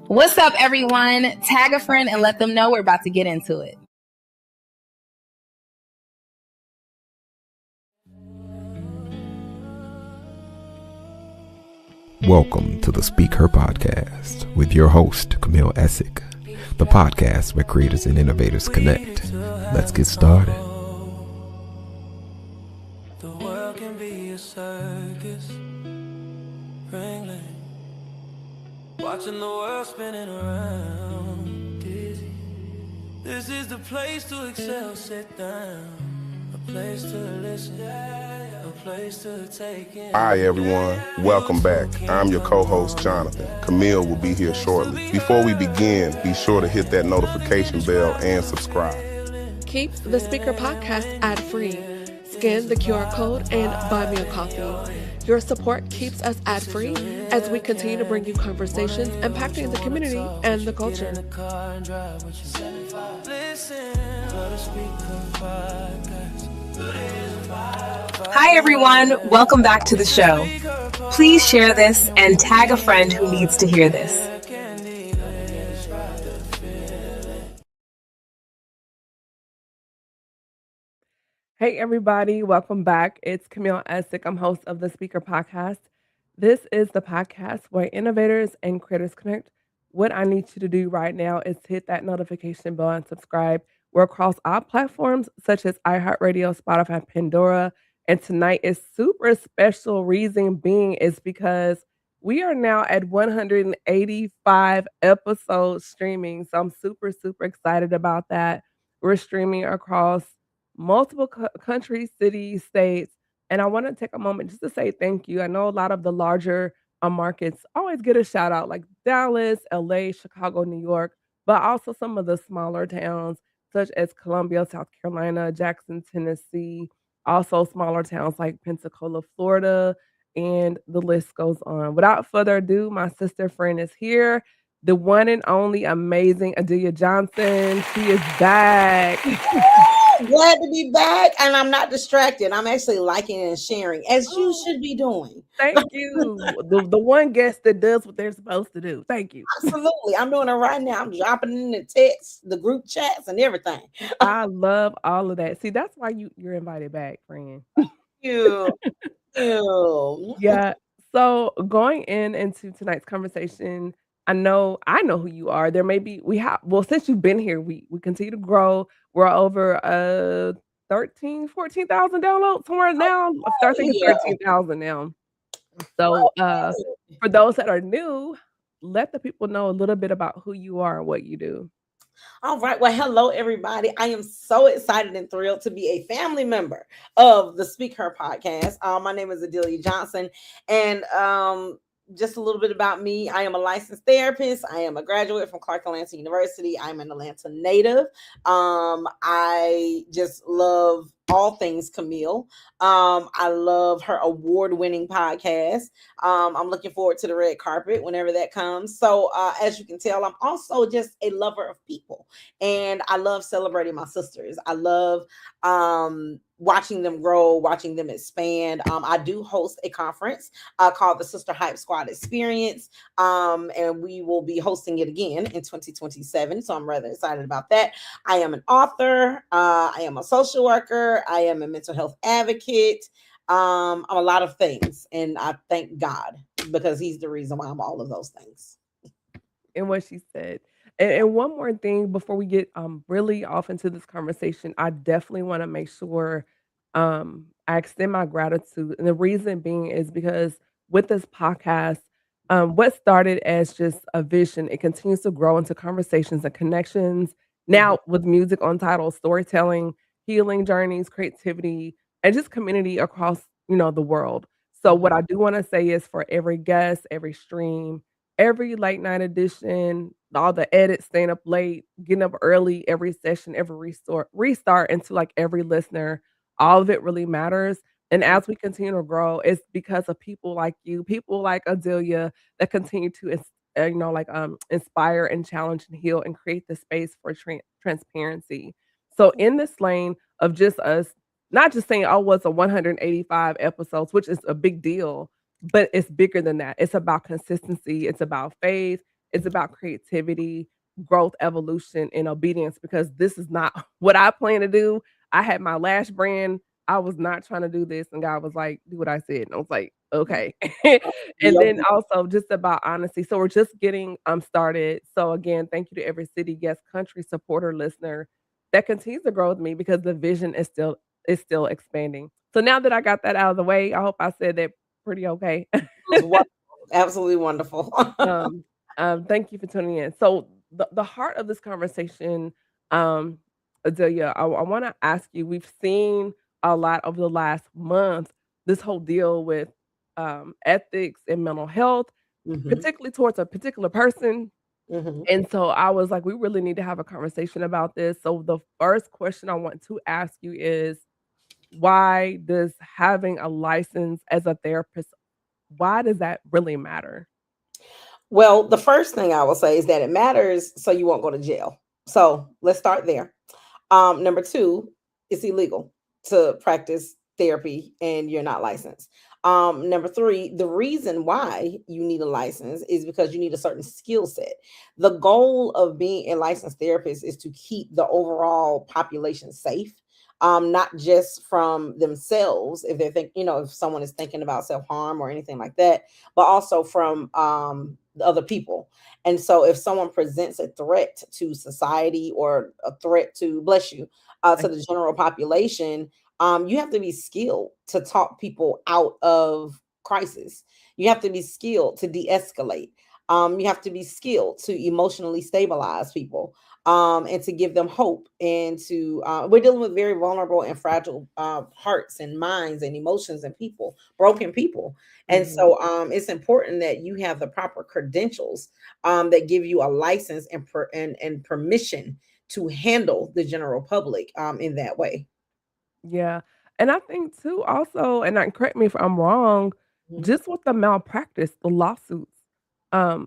What's up, everyone? Tag a friend and let them know we're about to get into it. Welcome to the SpeakHer Podcast with your host, Camille Essick, the podcast where creators and innovators connect. Let's get started. The world can be a circus, ringling, watching the world spinning around, dizzy. This is the place to excel, sit down, a place to listen, a place to take in. Hi everyone, welcome back. I'm your co-host Jonathan. Camille will be here shortly. Before we begin, be sure to hit that notification bell and subscribe. Keep the SpeakHer Podcast ad-free. Scan the QR code and buy me a coffee. Your support keeps us ad-free as we continue to bring you conversations impacting the community and the culture. Hi, everyone. Welcome back to the show. Please share this and tag a friend who needs to hear this. Hey, everybody. Welcome back. It's Camille Essick. I'm host of the SpeakHer Podcast. This is the podcast where innovators and creators connect. What I need you to do right now is hit that notification bell and subscribe. We're across all platforms such as iHeartRadio, Spotify, Pandora. And tonight is super special. Reason being is because we are now at 185 episodes streaming. So I'm super, super excited about that. We're streaming across multiple countries, cities, states. And I want to take a moment just to say thank you. I know a lot of the larger markets always get a shout out, like Dallas, LA, Chicago, New York, but also some of the smaller towns such as Columbia, South Carolina, Jackson, Tennessee, also smaller towns like Pensacola, Florida, and the list goes on. Without further ado, my sister friend is here, the one and only amazing ADELIA Johnson. She is back. Glad to be back, and I'm not distracted. I'm actually liking and sharing, as you should be doing. Thank you. The one guest that does what they're supposed to do. Thank you. Absolutely. I'm doing it right now. I'm dropping in the texts, the group chats, and everything. I love all of that. See, that's why you're invited back, friend. You. Yeah. So going into tonight's conversation, I know who you are. There may be since you've been here, we continue to grow. We're over 14,000 downloads somewhere now. I think it's 13,000 now. So for those that are new, let the people know a little bit about who you are and what you do. All right. Well, hello, everybody. I am so excited and thrilled to be a family member of the SpeakHer Podcast. My name is ADELIA Johnson, and just a little bit about me. I am a licensed therapist. I am a graduate from Clark Atlanta University. I'm an Atlanta native. I just love all things Camille. I love her award-winning podcast. I'm looking forward to the red carpet whenever that comes. So as you can tell, I'm also just a lover of people, and I love celebrating my sisters. I love watching them grow, watching them expand. I do host a conference called the Sister Hype Squad Experience, and we will be hosting it again in 2027. So I'm rather excited about that. I am an author. I am a social worker. I am a mental health advocate. I'm a lot of things, and I thank God because He's the reason why I'm all of those things. And what she said. And one more thing before we get really off into this conversation, I definitely want to make sure I extend my gratitude. And the reason being is because with this podcast, what started as just a vision, it continues to grow into conversations and connections. Now with music on title, storytelling, healing journeys, creativity, and just community across, the world. So what I do want to say is for every guest, every stream, every late night edition, all the edits, staying up late, getting up early, every session, every restart into like every listener, all of it really matters. And as we continue to grow, it's because of people like you, people like ADELIA that continue to inspire and challenge and heal and create the space for transparency. So in this lane of just us, not just saying, oh, it's a 185 episodes, which is a big deal, but it's bigger than that. It's about consistency. It's about faith. It's about creativity, growth, evolution, and obedience because this is not what I plan to do. I had my lash brand. I was not trying to do this, and God was like, "Do what I said." And I was like, "Okay." Be And then open. also just about honesty. So we're just getting started. So again, thank you to every city, guest, country, supporter, listener that continues to grow with me because the vision is still expanding. So now that I got that out of the way, I hope I said that pretty okay. It was wonderful. Absolutely wonderful. Um, thank you for tuning in. So the heart of this conversation, um, Adelia, I want to ask you. We've seen a lot over the last month this whole deal with ethics and mental health, Hmm. particularly towards a particular person. Hmm. And so I was like, we really need to have a conversation about this. So the first question I want to ask you is, why does having a license as a therapist, why does that really matter? Well, the first thing I will say is that it matters so you won't go to jail. So let's start there. Number two, it's illegal to practice therapy and you're not licensed. Number three, the reason why you need a license is because you need a certain skill set. The goal of being a licensed therapist is to keep the overall population safe. Not just from themselves, if they think, if someone is thinking about self-harm or anything like that, but also from the other people. And so if someone presents a threat to society or a threat to, bless you, to the general population, you have to be skilled to talk people out of crisis. You have to be skilled to de-escalate. You have to be skilled to emotionally stabilize people, and to give them hope. And to we're dealing with very vulnerable and fragile hearts and minds and emotions and people, broken people. And Mhm. so it's important that you have the proper credentials that give you a license and permission to handle the general public in that way. Yeah, and I think too also, and correct me if I'm wrong, Mhm. just with the malpractice, the lawsuits,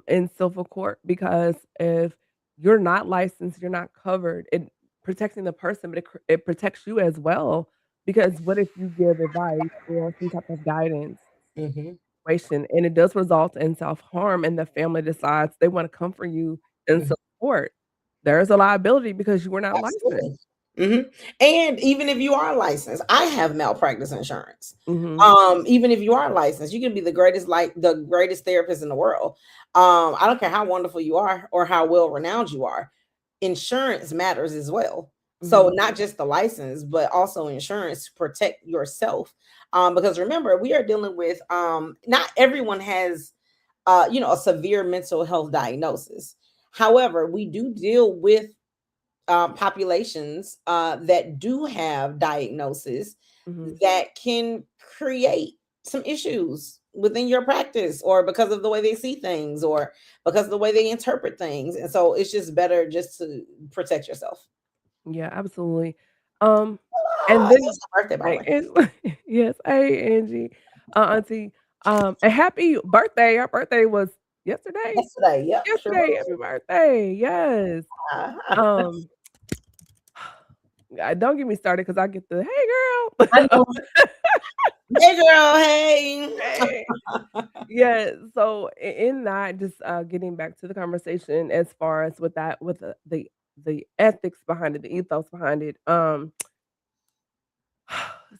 in civil court, because if you're not licensed, you're not covered, it protecting the person, but it protects you as well, because what if you give advice or some type of guidance Mhm. situation, and it does result in self-harm, and the family decides they wanna come for you in Mhm. support, there's a liability because you were not licensed. Absolutely. Mhm. And even if you are licensed, I have malpractice insurance. Mhm. Even if you are licensed, you can be the greatest therapist in the world. I don't care how wonderful you are or how well renowned you are. Insurance matters as well. So Mhm. not just the license, but also insurance to protect yourself. Because remember, we are dealing with not everyone has a severe mental health diagnosis. However, we do deal with populations that do have diagnosis Mhm. that can create some issues within your practice, or because of the way they see things, or because of the way they interpret things. And so it's just better just to protect yourself. Yeah, absolutely. Um, and Ah, then it's my birthday, by the hey, way. and yes, hey, Angie, auntie, and happy birthday. Our birthday was yesterday. Yesterday, yep, sure Yesterday, was. happy birthday. Yes. Ah, Um, don't get me started because I get the I hey girl. know. Hey, girl, hey. Hey. Yeah, so in that, just getting back to the conversation as far as with that, with the ethics behind it, the ethos behind it.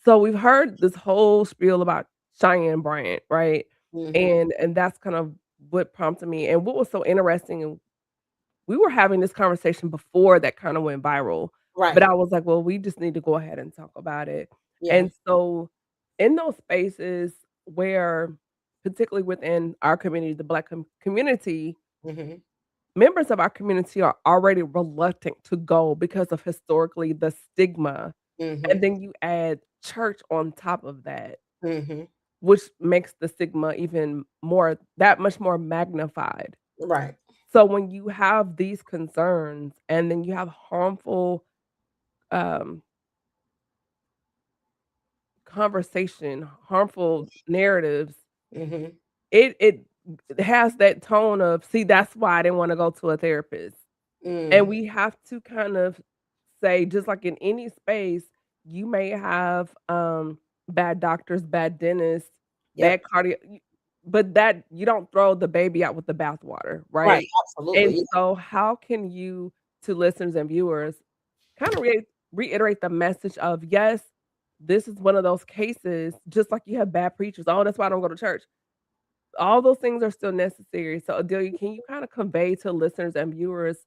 So we've heard this whole spiel about Cheyenne Bryant, right? Mhm. And that's kind of what prompted me. And what was so interesting, and we were having this conversation before that kind of went viral, but Right. I was like, well, we just need to go ahead and talk about it. Yeah. And so in those spaces where, particularly within our community, the Black community, Mhm. members of our community are already reluctant to go because of historically the stigma. And Mhm. then you add church on top of that, Mhm. which makes the stigma even more that much more magnified. Right. So when you have these concerns and then you have harmful, um, conversation, harmful narratives, Mhm. it has that tone of, "See, that's why I didn't wanna go to a therapist." And Mm. we have to kind of say, just like in any space, you may have, bad doctors, bad dentists, bad Yep. cardio. but that you don't throw the baby out with the bathwater, Right. right? And Absolutely. so how can you, to listeners and viewers, kind of reiterate the message of, yes, this is one of those cases, just like you have bad preachers. Oh, that's why I don't go to church. All those things are still necessary. So, Adelia, can you kind of convey to listeners and viewers,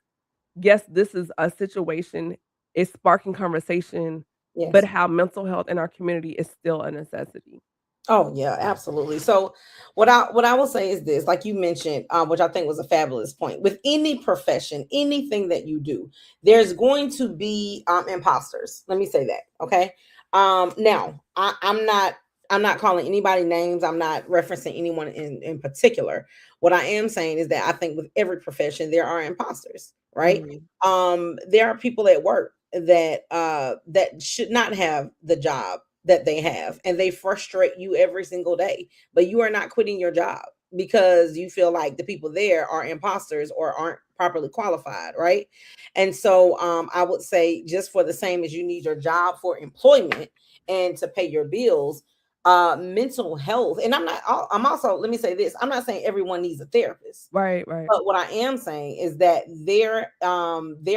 yes, this is a situation, it's sparking conversation, but Yes. how mental health in our community is still a necessity? Oh yeah, absolutely. So what I will say is this, like you mentioned, which I think was a fabulous point. With any profession, anything that you do, there's going to be imposters. Let me say that. Okay. Now I'm not calling anybody names. I'm not referencing anyone in particular. What I am saying is that I think with every profession there are imposters, right? Mhm. There are people at work that should not have the job that they have, and they frustrate you every single day, but you are not quitting your job because you feel like the people there are imposters or aren't properly qualified, right? And so I would say, just for the same as you need your job for employment and to pay your bills, mental health, and I'm also, let me say this, I'm not saying everyone needs a therapist, Right, right. but what I am saying is that there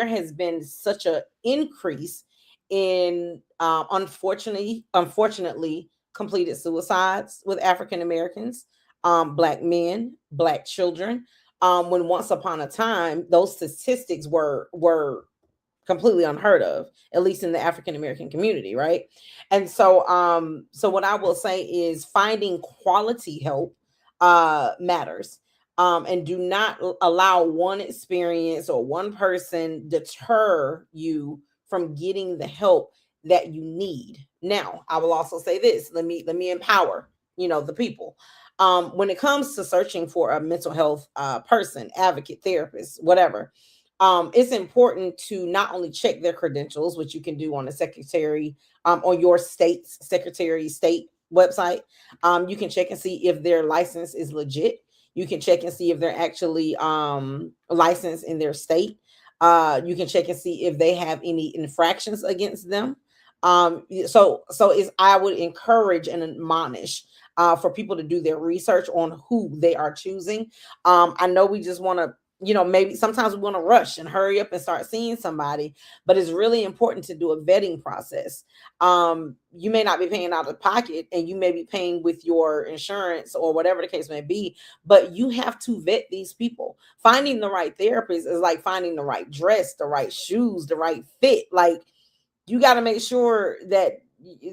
has been such a increase in unfortunately completed suicides with African Americans, black men, black children. When once upon a time those statistics were completely unheard of, at least in the African American community, right? And so what I will say is finding quality help matters. And do not allow one experience or one person deter you from getting the help that you need. Now, I will also say this. Let me empower, the people. When it comes to searching for a mental health person, advocate, therapist, whatever, it's important to not only check their credentials, which you can do on the secretary, on your state's secretary of state website. You can check and see if their license is legit. You can check and see if they're actually licensed in their state. You can check and see if they have any infractions against them. So is I would encourage and admonish for people to do their research on who they are choosing. I know we just want to, maybe sometimes we want to rush and hurry up and start seeing somebody, but it's really important to do a vetting process. You may not be paying out of pocket, and you may be paying with your insurance or whatever the case may be, but you have to vet these people. Finding the right therapist is like finding the right dress, the right shoes, the right fit. Like, you got to make sure that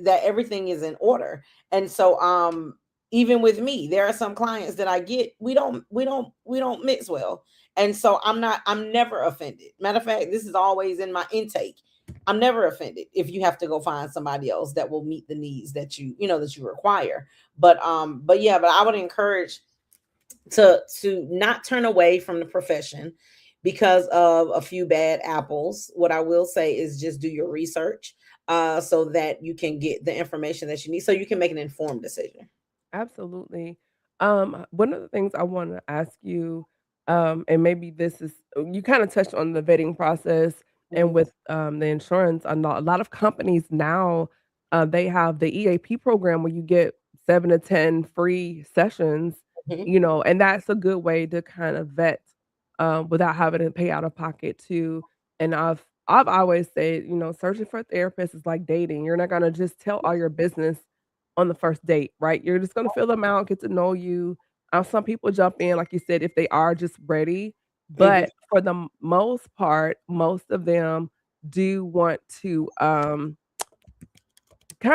everything is in order. And so even with me, there are some clients that I get, we don't mix well. And so I'm never offended. Matter of fact, this is always in my intake. I'm never offended if you have to go find somebody else that will meet the needs that you require. But yeah, but I would encourage to not turn away from the profession because of a few bad apples. What I will say is just do your research so that you can get the information that you need so you can make an informed decision. Absolutely. One of the things I want to ask you, and maybe this is, you kind of touched on the vetting process, and Mhm, with the insurance, a lot of companies now, they have the EAP program where you get 7 to 10 free sessions, mhm. and that's a good way to kind of vet without having to pay out of pocket too. And I've always said, searching for a therapist is like dating. You're not gonna just tell all your business on the first date, right? You're just gonna fill them out, get to know you. Some people jump in, like you said, if they are just ready, Mhm. but for the most part, most of them do want to kind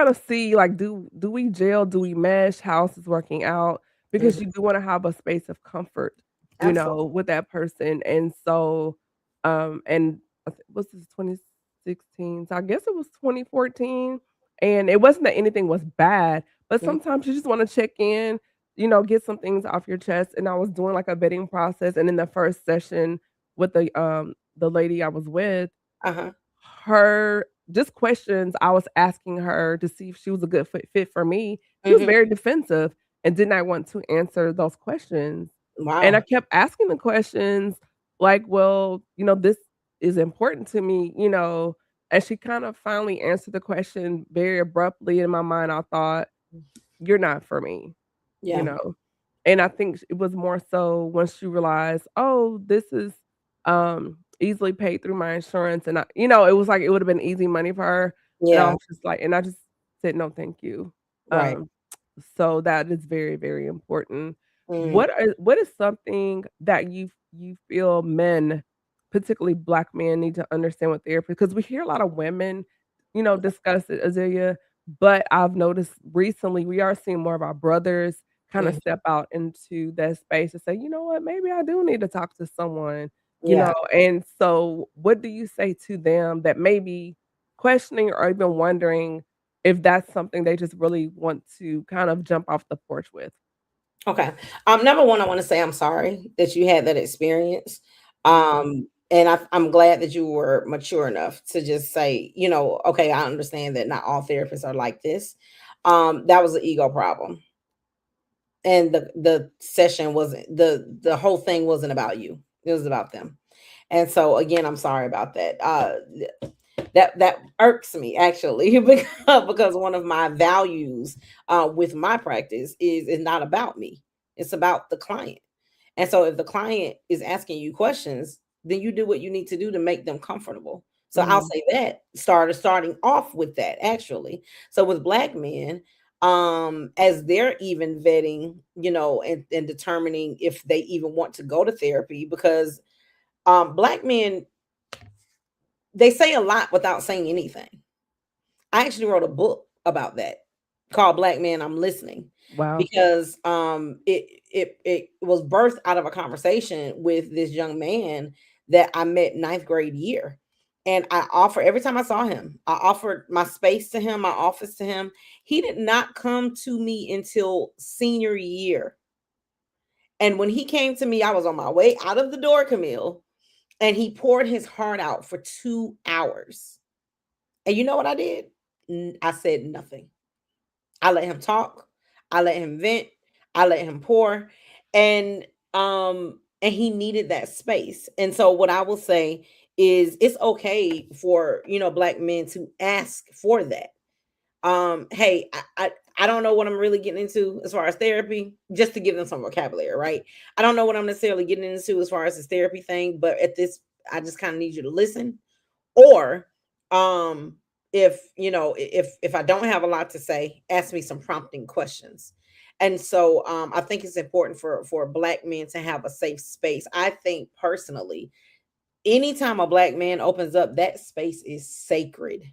of see, like, do we gel, do we mesh, how's this working out? Because Mhm. you do want to have a space of comfort, Absolutely. with that person. And so, and what's this 2016? So I guess it was 2014. And it wasn't that anything was bad, but Mhm. sometimes you just want to check in, get some things off your chest. And I was doing like a vetting process. And in the first session with the lady I was with, Uh-huh. her just questions I was asking her to see if she was a good fit for me, she was Mhm. very defensive and did not want to answer those questions. And I Wow. kept asking the questions like, "Well, this is important to me," and she kind of finally answered the question very abruptly. In my mind, I thought, "You're not for me," you Yeah. know? And I think it was more so once she realized, "Oh, this is, easily paid through my insurance," and it was like it would've been easy money for her, and I Yeah, was just like and I just said, "No, thank you." right. Um, so that is very, very important. Mm, What is something that you feel men, particularly Black men, need to understand with therapy? Because we hear a lot of women, discuss it, Azalea, but I've noticed recently we are seeing more of our brothers kinda mhm, step out into that space and say, "You know what? Maybe I do need to talk to someone," yeah. and so what do you say to them that may be questioning or even wondering if that's something they just really want to kind of jump off the porch with? Okay. Number one, I want to say I'm sorry that you had that experience. Mhm. And I'm glad that you were mature enough to just say, okay, I understand that not all therapists are like this. That was an ego problem. And the session wasn't the whole thing wasn't about you. It was about them. And so again, I'm sorry about that. That irks me actually because one of my values with my practice is not about me. It's about the client. And so if the client is asking you questions, then you do what you need to do to make them comfortable. So I'll Mhm. say that starting off with that actually. So with Black men, as they're even vetting, and determining if they even want to go to therapy, because Black men, they say a lot without saying anything. I actually wrote a book about that called Black Men I'm Listening, Wow. because it was birthed out of a conversation with this young man that I met ninth grade year. And I offer every time I saw him, I offered my space to him, my office to him. He did not come to me until senior year. And when he came to me, I was on my way out of the door, Camille, and he poured his heart out for 2 hours. And you know what I did? I said nothing. I let him talk. I let him vent. I let him pour. And and he needed that space. And so what I will say is it's okay for, Black men to ask for that. Hey, I don't know what I'm really getting into as far as therapy, just to give them some vocabulary, right? I don't know what I'm necessarily getting into as far as this therapy thing, but at this, I just kind of need you to listen. Or um if I don't have a lot to say, ask me some prompting questions. And so I think it's important for Black men to have a safe space. I think personally, anytime a Black man opens up, that space is sacred.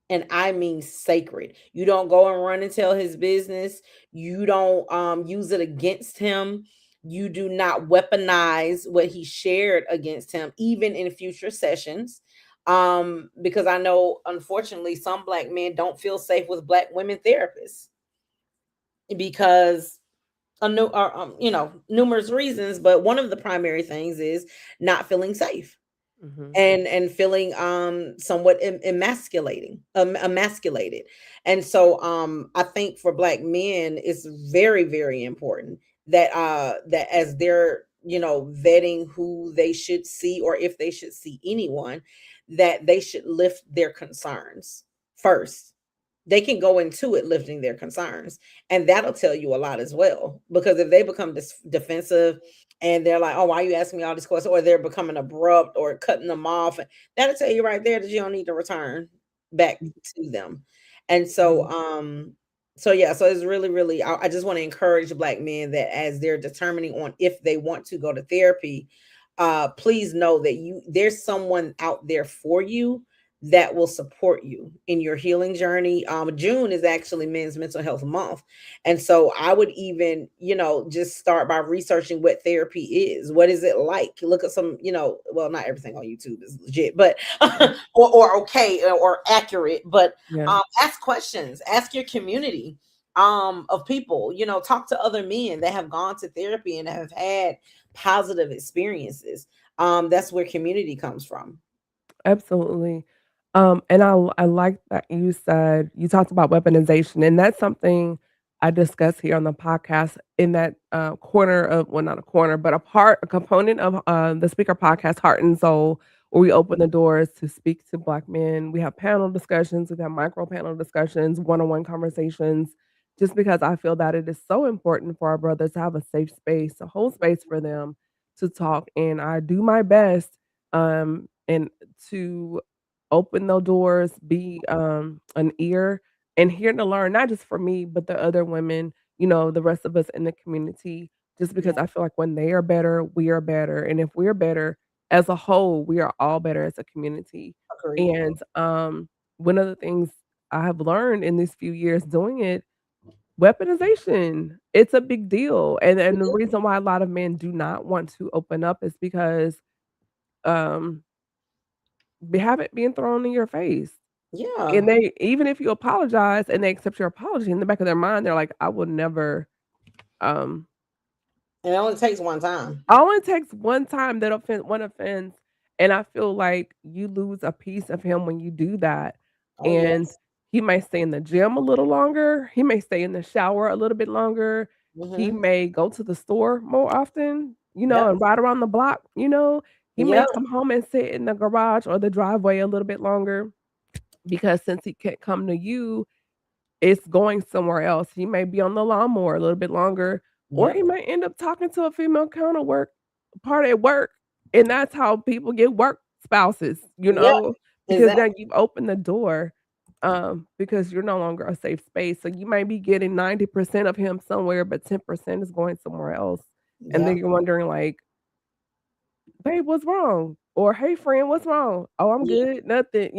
And I mean sacred. You don't go and run and tell his business. You don't use it against him. You do not weaponize what he shared against him, even in future sessions. Because I know, unfortunately, some Black men don't feel safe with Black women therapists because numerous reasons, but one of the primary things is not feeling safe Mhm. and feeling somewhat emasculated. And so I think for Black men it's very, very important that as they're vetting who they should see, or if they should see anyone, that they should lift their concerns first. They can go into it lifting their concerns, and that'll tell you a lot as well, because if they become defensive and they're like, oh, why are you asking me all these questions, or they're becoming abrupt or cutting them off, that'll tell you right there that you don't need to return back to them. And so Mhm. yeah, so it's really, really, I just want to encourage Black men that as they're determining on if they want to go to therapy, please know that there's someone out there for you that will support you in your healing journey. June is actually Men's Mental Health Month. And so I would even, just start by researching what therapy is. What is it like? Look at some, well, not everything on YouTube is legit, but or okay or accurate, but Yeah. ask questions, ask your community of people, talk to other men that have gone to therapy and have had positive experiences. That's where community comes from. Absolutely. And I like that you talked about weaponization, and that's something I discuss here on the podcast in that corner of well, not a corner, but a component of the Speaker Podcast, Heart and Soul, where we open the doors to speak to Black men. We have panel discussions, we have micro panel discussions, one-on-one conversations, just because I feel that it is so important for our brothers to have a safe space, a whole space for them to talk. And I do my best and to open the doors, be an ear and here to learn, not just for me, but the other women, the rest of us in the community, just Yeah, because I feel like when they are better, we are better. And if we're better as a whole, we are all better as a community. agree. And one of the things I have learned in these few years doing it, weaponization. It's a big deal. And the reason why a lot of men do not want to open up is because um we have it being thrown in your face. And Yeah, they even if you apologize and they accept your apology, in the back of their mind, they're like, I will never um and it only takes one time. all it takes one time that one offense, and I feel like you lose a piece of him when you do that. Oh And yes. he may stay in the gym a little longer, he may stay in the shower a little bit longer, he Mm-hmm. may go to the store more often, Yep. and ride around the block. He may Yep. come home and sit in the garage or the driveway a little bit longer because since he can't come to you, it's going somewhere else. He may be on the lawnmower a little bit longer, or he Yep. may end up talking to a female counterwork part at work, and that's how people get work spouses, Yep. because Exactly. then you've opened the door, because you're no longer a safe space. So you might be getting 90% of him somewhere, but 10% is going somewhere else, and then Yep. you're wondering like, "Babe, what's wrong?" Or, "Hey, friend, what's wrong?" "Oh, I'm Yeah. good, nothing."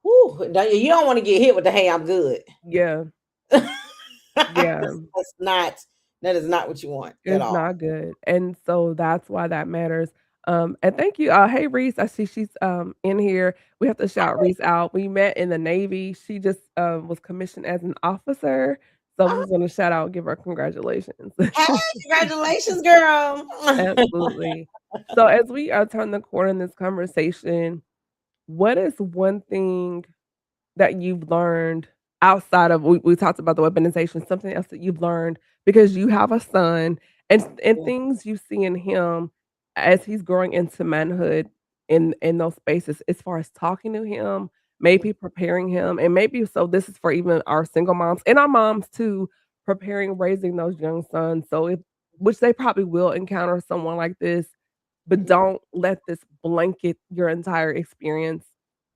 Whew, you don't want to get hit with the "Hey, I'm good." Yeah, yeah. That's not. That is not what you want at It's all. not good, and so that's why that matters, and thank you, hey, Reese, I see she's, in here. We have to shout Reese out. We met in the Navy. She just, was commissioned as an officer, so we Oh, just wanna shout out, give her congratulations. hey, congratulations, girl. Absolutely. So as we, turn the corner in this conversation, what is one thing that you've learned outside of we talked about the weaponization, something else that you've learned because you have a son and Yeah. things you see in him as he's growing into manhood in those spaces as far as talking to him, maybe preparing him, and maybe so this is for even our single moms and our moms too, preparing raising those young sons. So if which they probably will encounter someone like this, but don't let this blanket your entire experience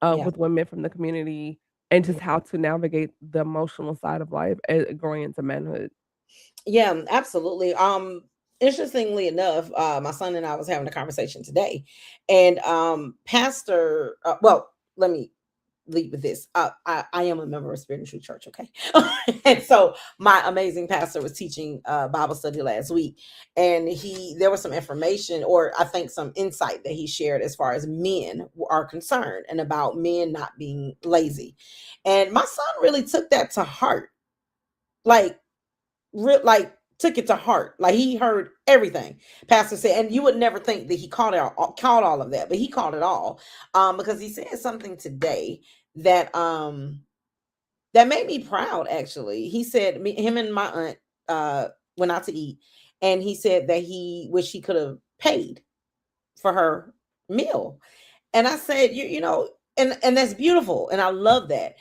Yeah. with women from the community and just Yeah. how to navigate the emotional side of life, growing into manhood. Yeah, absolutely. Interestingly enough, my son and I was having a conversation today, and Pastor. Well, let me lead with this. I am a member of Spirit and Truth Church, okay? And so my amazing pastor was teaching Bible study last week, and there was some information, or I think some insight that he shared as far as men are concerned, and about men not being lazy. And my son really took that to heart, like like took it to heart. Like he heard everything Pastor said, and you would never think that he caught all of that, but he caught it all, because he said something today that that made me proud. Actually, he said him and my aunt went out to eat, and he said that he wished he could have paid for her meal, and I said, and that's beautiful, and I love that.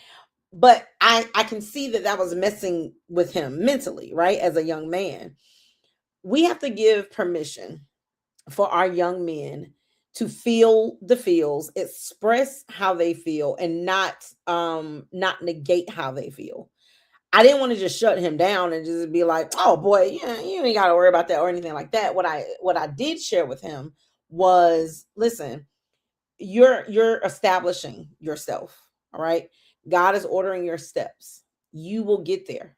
But I can see that was messing with him mentally, right? As a young man, we have to give permission for our young men to feel the feels, express how they feel, and not negate how they feel. I didn't want to just shut him down and just be like, "Oh boy, yeah, you ain't got to worry about that," or anything like that. What I did share with him was, listen, you're establishing yourself, all right? God is ordering your steps. You will get there.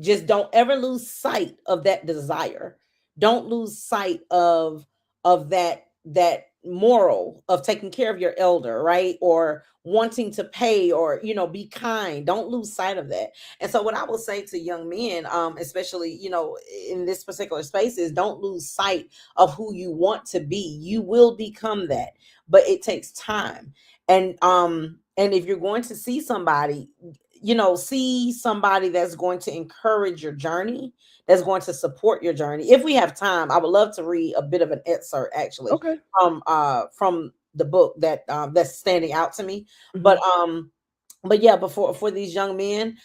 Just don't ever lose sight of that desire. Don't lose sight of that moral of taking care of your elder, right? Or wanting to pay, or be kind. Don't lose sight of that. And so what I will say to young men, especially in this particular space, is don't lose sight of who you want to be. You will become that, but it takes time. And if you're going to see somebody, see somebody that's going to encourage your journey, that's going to support your journey. If we have time, I would love to read a bit of an excerpt, actually, Okay. from the book that's standing out to me. Mhm. But yeah, for these young men,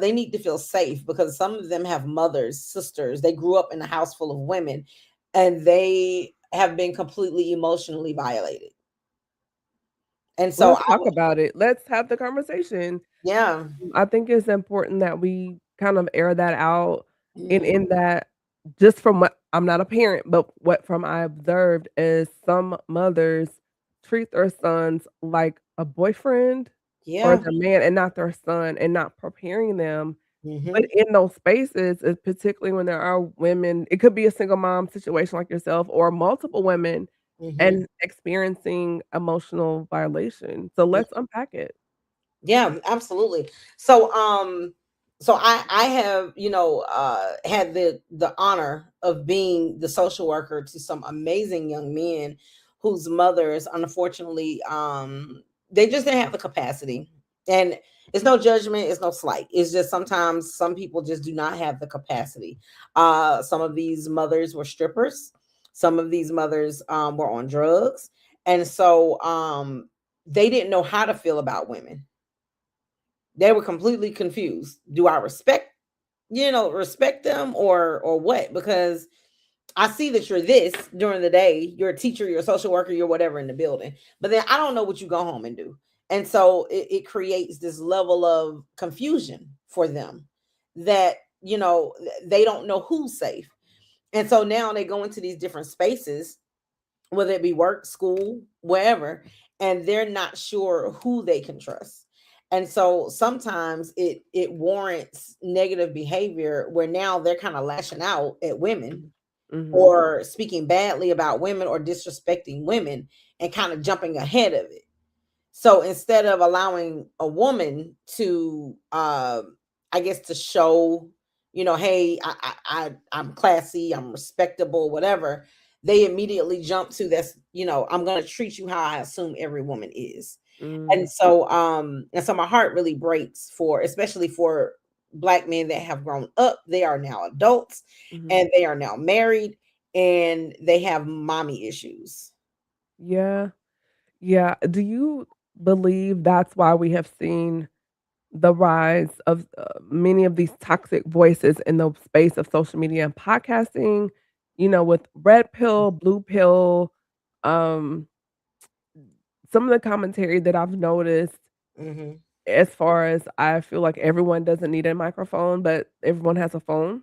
they need to feel safe, because some of them have mothers, sisters. They grew up in a house full of women, and they have been completely emotionally violated. And so Let's talk about it. Let's have the conversation. yeah. I think it's important that we kind of air that out, and Mhm. in that, just from what I'm not a parent, but what from I observed is some mothers treat their sons like a boyfriend or Yeah. their man and not their son, and not preparing them. But Mhm. in those spaces, particularly when there are women, it could be a single mom situation like yourself or multiple women Mhm. and experiencing emotional violation. So let's unpack it. Yeah, absolutely. So I have, had the honor of being the social worker to some amazing young men whose mothers, unfortunately, they just didn't have the capacity. And it's no judgment, it's no slight. It's just sometimes some people just do not have the capacity. Some of these mothers were strippers, some of these mothers were on drugs, and so they didn't know how to feel about women. They were completely confused. Do I respect them, or what? Because I see that you're this during the day, you're a teacher, you're a social worker, you're whatever in the building, but then I don't know what you go home and do. And so it creates this level of confusion for them, that they don't know who's safe. And so now they go into these different spaces, whether it be work, school, wherever, and they're not sure who they can trust. And so sometimes it warrants negative behavior, where now they're kind of lashing out at women, Mhm. or speaking badly about women, or disrespecting women, and kind of jumping ahead of it. So instead of allowing a woman to, I guess, to show, hey, I'm classy, I'm respectable, whatever, they immediately jump to this, I'm going to treat you how I assume every woman is. Mm. And so my heart really breaks for, especially for Black men that have grown up. They are now adults, Mhm. and they are now married, and they have mommy issues. Yeah. Yeah. Do you believe that's why we have seen the rise of many of these toxic voices in the space of social media and podcasting, with red pill, blue pill, um, some of the commentary that I've noticed Hmm. as far as I feel like everyone doesn't need a microphone, but everyone has a phone.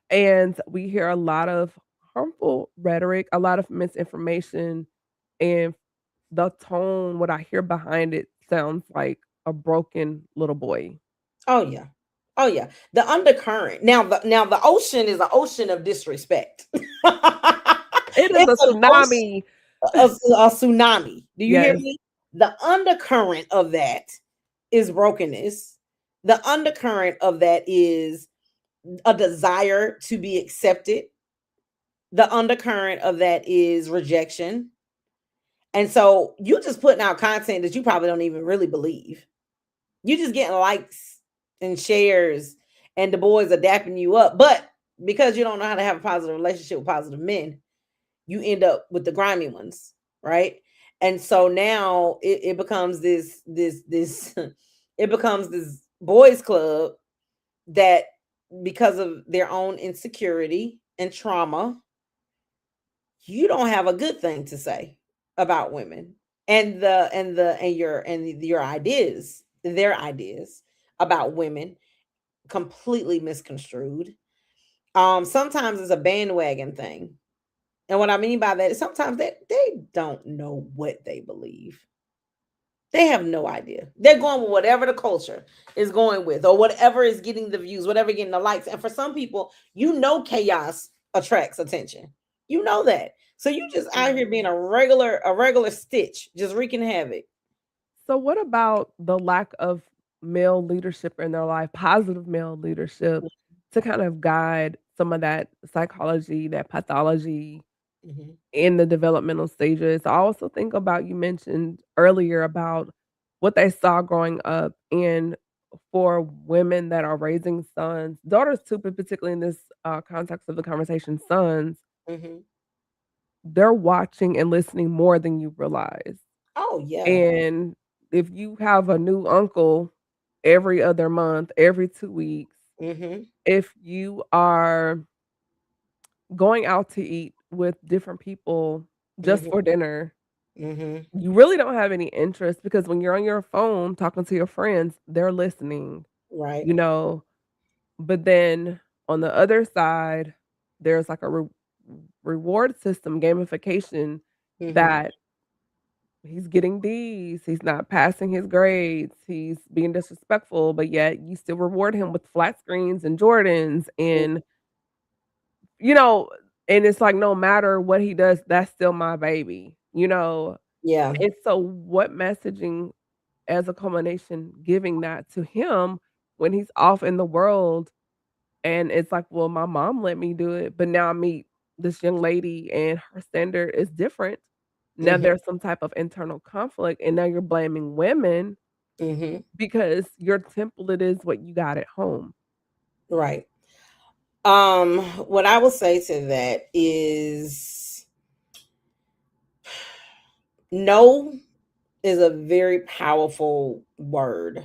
And we hear a lot of harmful rhetoric, a lot of misinformation, and the tone, what I hear behind it sounds like a broken little boy. Oh yeah. Oh yeah. The undercurrent. Now the ocean is an ocean of disrespect. It is a It's an ocean, tsunami. a tsunami. Do you hear Yes. me? The undercurrent of that is brokenness. The undercurrent of that is a desire to be accepted. The undercurrent of that is rejection. And so you just putting out content that you probably don't even really believe. You just getting likes and shares, and the boys are dapping you up. But because you don't know how to have a positive relationship with positive men, you end up with the grimy ones, right? And so now it becomes this it becomes this boys club that, because of their own insecurity and trauma, you don't have a good thing to say about women, and your ideas, their ideas about women, completely misconstrued. Sometimes it's a bandwagon thing. And what I mean by that is sometimes they don't know what they believe. They have no idea. They're going with whatever the culture is going with, or whatever is getting the views, whatever getting the likes. And for some people, chaos attracts attention. You know that. So you just out here Mhm. being a regular stitch, just wreaking havoc. So what about the lack of male leadership in their life, positive male leadership to kind of guide some of that psychology, that pathology Mhm. in the developmental stages? I also think about, you mentioned earlier about what they saw growing up, and for women that are raising sons, daughters too, but particularly in this context of the conversation, sons, Mhm. they're watching and listening more than you realize. Oh yeah. And if you have a new uncle every other month, every 2 weeks, Mm-hmm. if you are going out to eat with different people just Mm-hmm. for dinner, Mm-hmm. you really don't have any interest because when you're on your phone talking to your friends, they're listening, Right. you know. But then on the other side, there's like a reward system, gamification Mm-hmm. that he's getting D's, he's not passing his grades, he's being disrespectful, but yet you still reward him with flat screens and Jordans and you know, and it's like no matter what he does, that's still my baby, you know. Yeah. And so what messaging as a culmination giving that to him when he's off in the world and it's like, well, my mom let me do it, but now I meet this young lady and her standard is different. Now Mm-hmm. there's some type of internal conflict and now you're blaming women Mm-hmm. because your template is what you got at home. Right. What I will say to that is no is a very powerful word.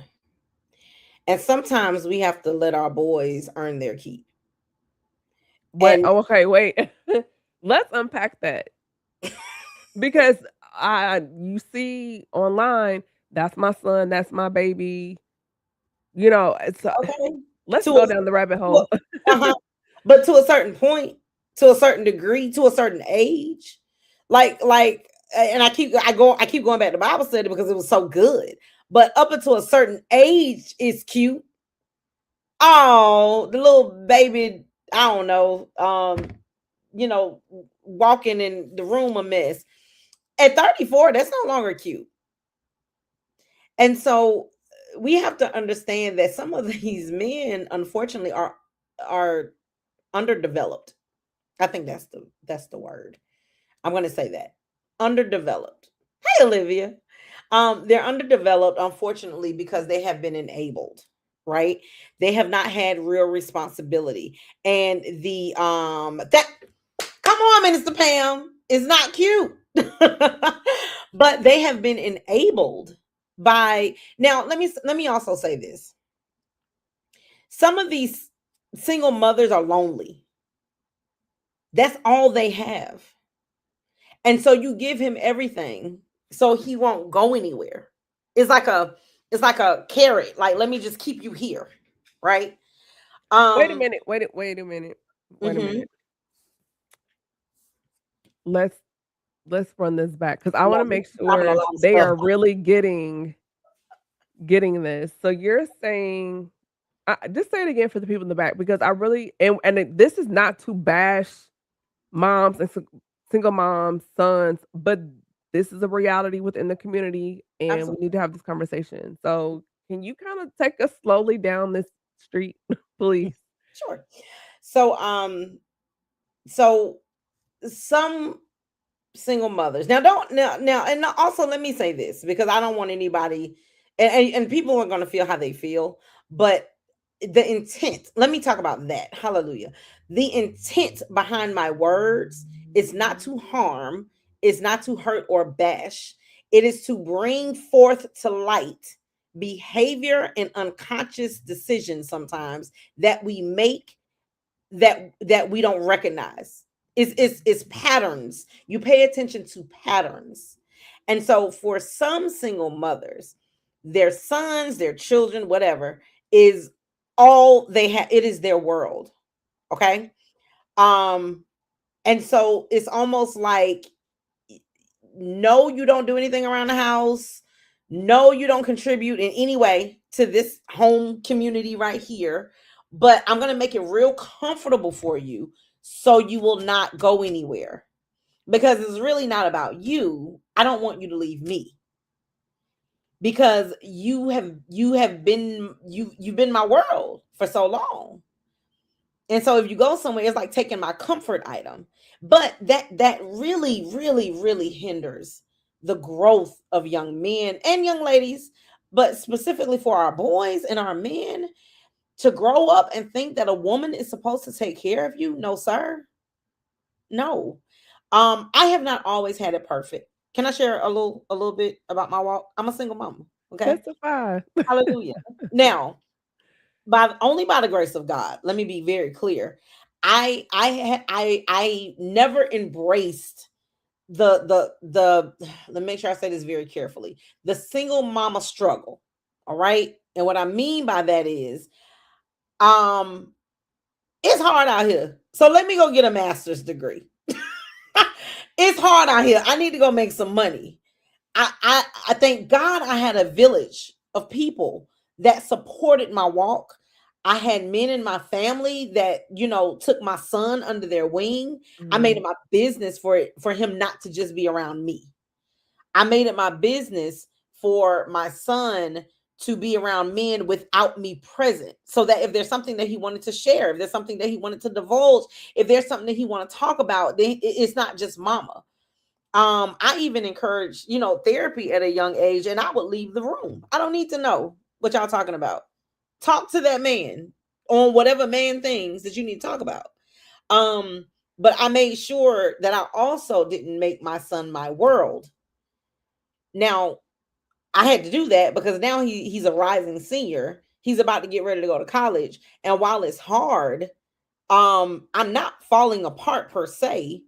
And sometimes we have to let our boys earn their keep. What And oh, okay, wait. Let's unpack that. Because you see online, that's my son, that's my baby. You know, it's okay, let's to go a, down the rabbit to hole. uh-huh. But to a certain point, to a certain degree, to a certain age, and I keep going back to Bible study because it was so good. But up until a certain age is cute. Oh, the little baby, I don't know, walking in the room a mess. At 34, that's no longer cute. And so we have to understand that some of these men, unfortunately, are underdeveloped. I think that's the word. I'm going to say that underdeveloped. Hey, Olivia. They're underdeveloped, unfortunately, because they have been enabled. Right? They have not had real responsibility, and the that come on, Minister Pam, is not cute. But they have been enabled by now. Let me also say this. Some of these single mothers are lonely. That's all they have. And so you give him everything so he won't go anywhere. It's like a carrot. Like, let me just keep you here. Right? Wait a Um minute, wait a minute, wait a mhm. minute. Let's let's run this back because I Yeah, wanna we make dropping a sure lot of they stuff. are really getting this. So you're saying just say it again for the people in the back because I really this is not to bash moms and single moms, sons, but this is a reality within the community, and we Absolutely. need to have this conversation. So, can you kind of take us slowly down this street, please? Sure. So so some single mothers now don't now and also let me say this because I don't want anybody and people are going to feel how they feel, but the intent, let me talk about that. Hallelujah. The intent behind my words is not to harm, is not to hurt or bash. It is to bring forth to light behavior and unconscious decisions sometimes that we make that we don't recognize. It's patterns. You pay attention to patterns. And so for some single mothers, their sons, their children, whatever, is all they have. It is their world. Okay. Um, and so it's almost like no, you don't do anything around the house. No, you don't contribute in any way to this home community right here. But I'm going to make it real comfortable for you so you will not go anywhere because it's really not about you. I don't want you to leave me because you've been my world for so long. And so if you go somewhere, it's like taking my comfort item. But that really, really, really hinders the growth of young men and young ladies, but specifically for our boys and our men to grow up and think that a woman is supposed to take care of you. No, sir. No. I have not always had it perfect. Can I share a little bit about my walk? I'm a single mama. Okay. Testify. Hallelujah. Now, only by the grace of God, let me be very clear. I never embraced the let me make sure I say this very carefully. The single mama struggle. All right. And what I mean by that is it's hard out here. So let me go get a master's degree. It's hard out here. I need to go make some money. I thank God I had a village of people that supported my walk. I had men in my family that, took my son under their wing. I made it my business for him not to just be around me. I made it my business for my son to be around men without me present, so that if there's something that he wanted to share, if there's something that he wanted to divulge, if there's something that he want to talk about, then it's not just mama. I even encourage, therapy at a young age, and I would leave the room. I don't need to know what y'all talking about. Talk to that man on whatever man things that you need to talk about. But I made sure that I also didn't make my son my world. Now, I had to do that because now he's a rising senior. He's about to get ready to go to college. And while it's hard, I'm not falling apart per se,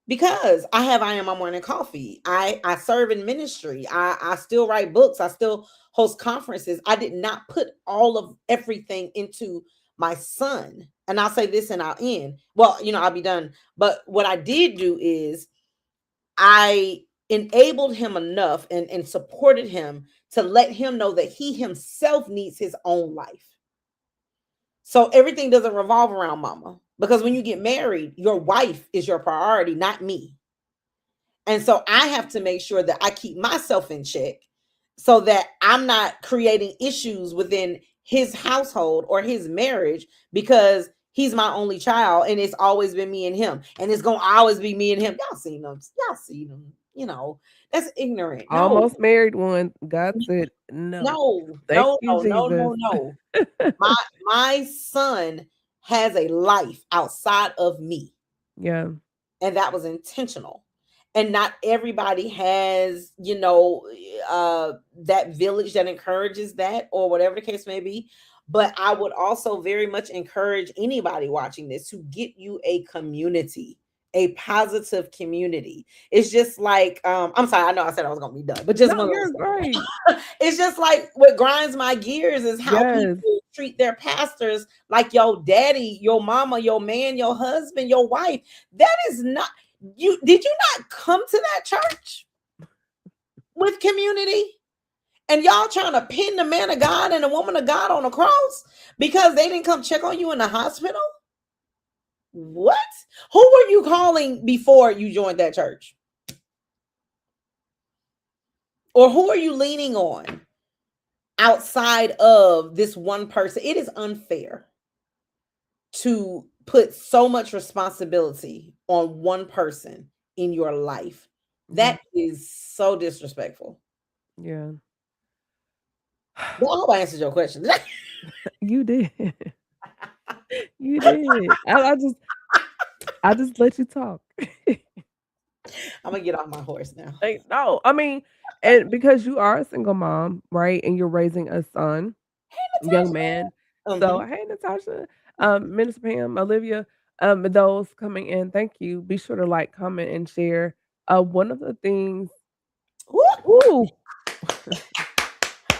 because I am my morning coffee. I serve in ministry. I still write books. I still host conferences. I did not put all of everything into my son. And I'll say this and I'll end. Well, I'll be done. But what I did do is I enabled him enough and supported him to let him know that he himself needs his own life. So everything doesn't revolve around mama. Because when you get married, your wife is your priority, not me. And so I have to make sure that I keep myself in check so that I'm not creating issues within his household or his marriage, because he's my only child and it's always been me and him. And it's going to always be me and him. Y'all seen them. That's ignorant. No. Almost married one. God said no. No. My son has a life outside of me. Yeah. And that was intentional. And not everybody has, that village that encourages that, or whatever the case may be. But I would also very much encourage anybody watching this to get you a community, a positive community. It's just like, I'm sorry, I know I said I was going to be done, but just right. It's just like what grinds my gears is how people treat their pastors like your daddy, your mama, your man, your husband, your wife. That is not you. Did you not come to that church with community? And y'all trying to pin the man of God and the woman of God on a cross because they didn't come check on you in the hospital? What? Who were you calling before you joined that church? Or who are you leaning on outside of this one person? It is unfair to put so much responsibility on one person in your life. That is so disrespectful. Yeah. Well, I hope I answered your question. You did. You did. I just let you talk. I'm gonna get off my horse now. No, I mean, and because you are a single mom, right, and you're raising a son, young man. So, hey, Natasha, Minister Pam, Olivia, those coming in, thank you. Be sure to like, comment, and share. One of the things. Ooh.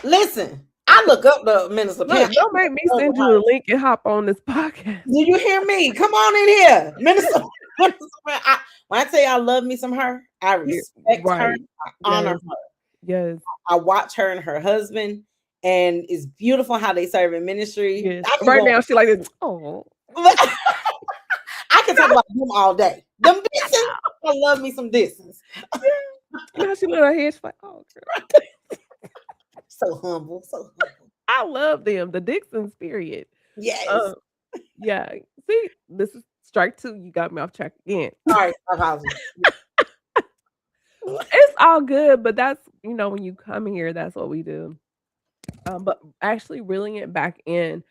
Listen, I look up the Minister Pam. Don't make me send you a link and hop on this podcast. Did you hear me? Come on in here, Minister. When I tell you I love me some her, I respect her, I honor her. Yes, I watch her and her husband, and it's beautiful how they serve in ministry. Yes. Right now, she like this. Oh, I can talk about them all day. Them distance, I love me some distance. Now she let her head. She's like, oh, girl. So humble. I love them. The Dixons, period. Yes. Yeah. See, this is strike 2. You got me off track again. Sorry, apologies. It's all good, but that's, when you come here, that's what we do. But actually reeling it back in,